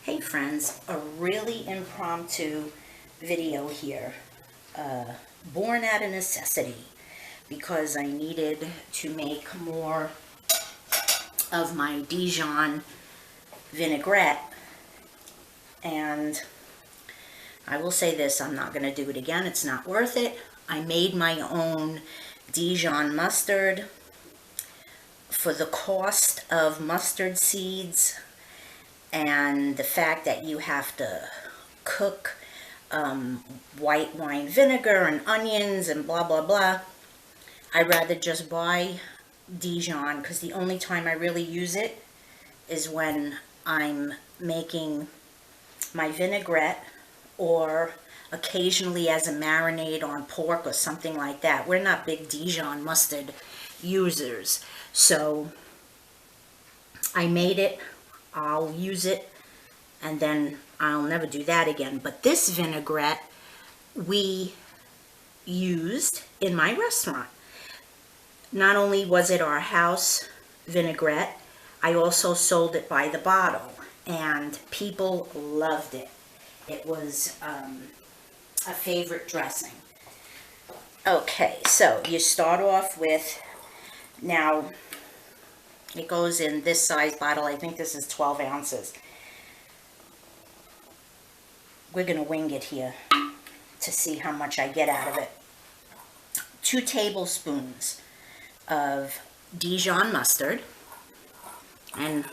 Hey friends, a really impromptu video here, born out of necessity because I needed to make more of my Dijon vinaigrette, and I will say this, I'm not going to do it again, it's not worth it. I made my own Dijon mustard for the cost of mustard seeds and the fact that you have to cook white wine vinegar and onions and blah blah blah. I'd rather just buy Dijon because the only time I really use it is when I'm making my vinaigrette or occasionally as a marinade on pork or something like that. We're not big Dijon mustard users, so I made it. I'll use it and then I'll never do that again. But this vinaigrette we used in my restaurant. Not only was it our house vinaigrette, I also sold it by the bottle and people loved it. It was a favorite dressing. Okay, so you start off with, now it goes in this size bottle. I think this is 12 ounces. We're going to wing it here to see how much I get out of it. 2 tablespoons of Dijon mustard, and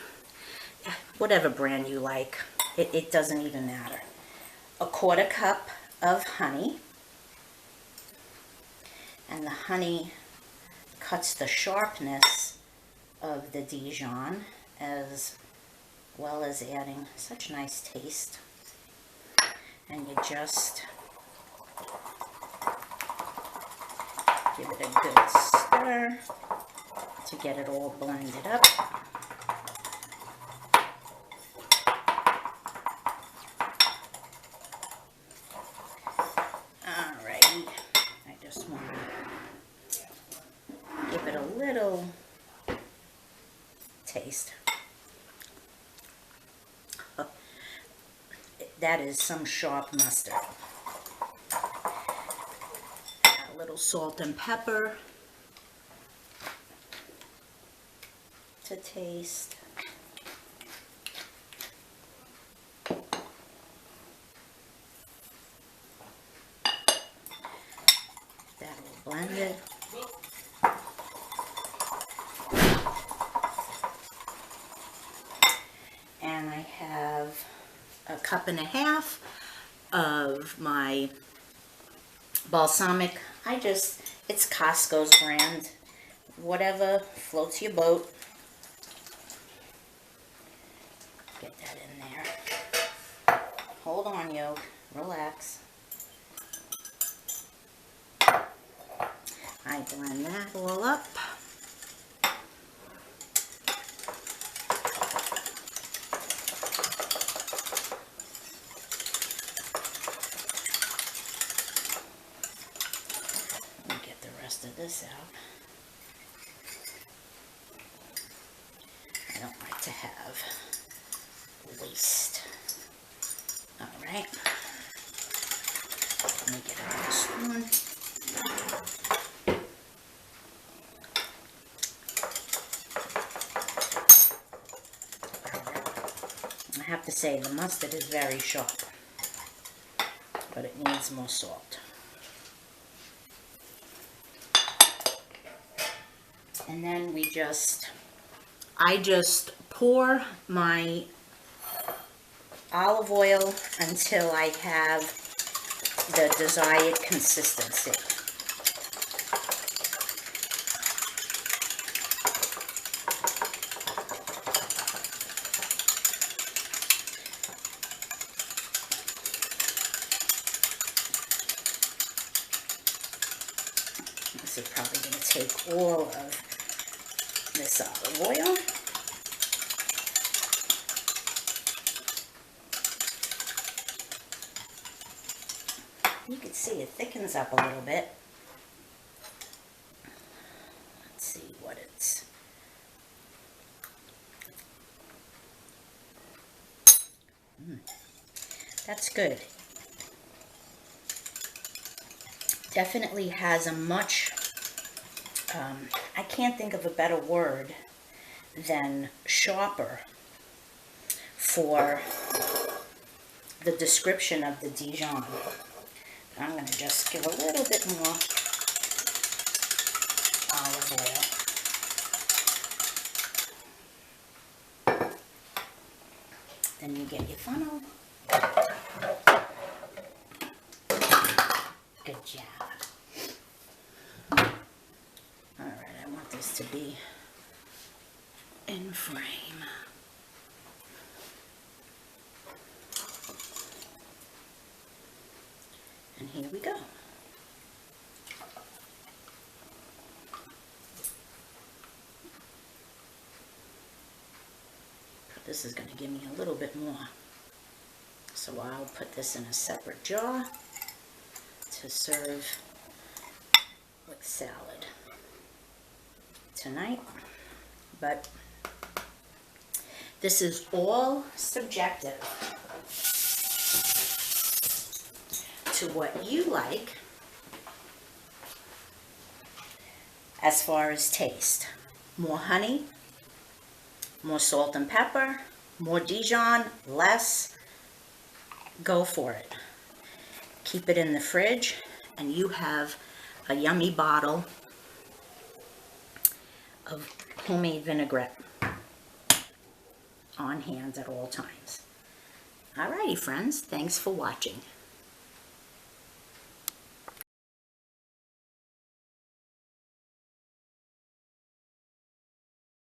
whatever brand you like, it doesn't even matter. 1/4 cup of honey, and the honey cuts the sharpness of the Dijon as well as adding such nice taste. And you just give it a good stir to get it all blended up. Alrighty, I just want to give it a little taste. That is some sharp mustard. A little salt and pepper to taste. That will blend it. And I have 1.5 cups of my balsamic. It's Costco's brand. Whatever floats your boat. Get that in there. Hold on, yo. Relax. I blend that all up. Of this out. I don't like to have waste. All right. Let me get another spoon. I have to say the mustard is very sharp, but it needs more salt. And then I just pour my olive oil until I have the desired consistency. This is probably going to take all of this olive oil. You can see it thickens up a little bit. Let's see what it's. That's good. Definitely has a much, I can't think of a better word than sharper for the description of the Dijon. I'm going to just give a little bit more olive oil. Then you get your funnel. Good job. Alright, I want this to be in frame. And here we go. This is going to give me a little bit more. So I'll put this in a separate jar to serve with salad tonight. But this is all subjective to what you like as far as taste. More honey, more salt and pepper, more Dijon, less, go for it. Keep it in the fridge and you have a yummy bottle of homemade vinaigrette on hand at all times. Alrighty friends, thanks for watching.